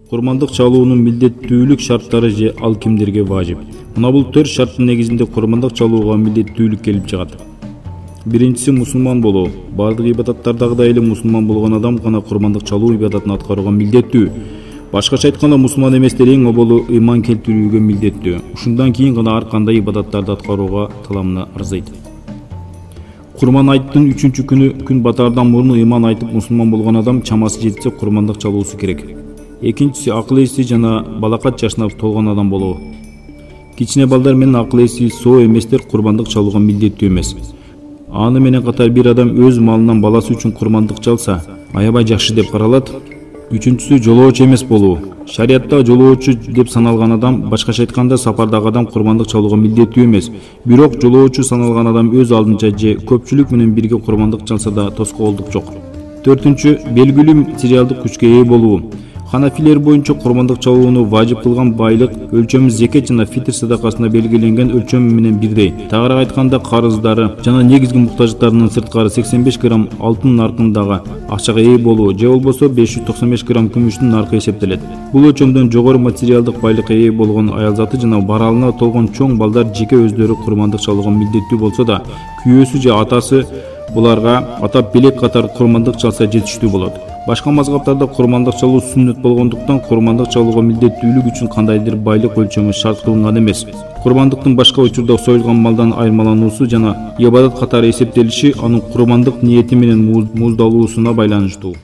Курмандык чалуунун милдеттүүлүк шарттары же ал кимдерге важип? Мына бул 4 шарттын негизинде курмандык чалууга милдеттүүлүк келип чыгат. Биринчиси мусулман болуу. Бардык ибадаттардагыдай эле мусулман болгон адам гана курмандык чалуу ибадатын аткарууга милдеттүү. Башкача айтканда мусулман эместер эң оболу ыйман келтирүүгө милдеттүү. Ушундан кийин гана ар кандай ибадаттарды аткарууга таламына арзайт. Курман айттын 3-күнү күн батаардан мурун ыйман айтып мусулман болгон адам чамасы жетсе курмандык чалуусу керек. Экинчиси акыл эси жана балакат жашына толгон адам болуу. Кичине балдар менен акыл эси соо эместер курмандык чалууга милдеттүү эмес. Аны менен катар бир адам өз малынан баласы үчүн курмандык чалса, аябай жакшы деп каралат. Үчүнчүсү жолоочу эмес болуу. Шариатта жолоочу деп саналган адам, башкача айтканда сапардагы адам курмандык чалууга милдеттүү эмес. Бирок жолоочу саналган адам өз алдынча же көпчүлүк менен бирге курмандык чалса да тоскоолдук жок. Төртүнчү, белгилүү материалдык күчкө ээ болуу. Ханафилер боюнча курмандык чалууну важип кылган байлык өлчөмү зекет жана фитр садакасына белгиленген өлчөм менен бирдей. Тагыраак айтканда карыздары жана негизги муктаждыктарынын сырткары 85 грамм алтын наркындагы акчага ээ болуу же болбосо 595 грамм күмүштүн наркы эсептелет. Бул өлчөмдөн жогору материалдык байлыкка ээ болгон аял заты жана баралына толгон чоң балдар жеке өздөрү курмандык чалууга милдеттүү болсо да, күйөөсү же атасы буларга атап белек катар курмандык чалса жетиштүү болот. Башка мазгаптарда курмандык чалуу сүннөт болгондуктан курмандык чалууга милдеттүүлүк үчүн кандайдыр байлык өлчөмү шарт кылынган эмес. Курмандыктын башка учурда союлган малдан айырмалануусу жана ибадат катары эсептелиши анын курмандык ниети менен мууздалуусуна байланыштуу.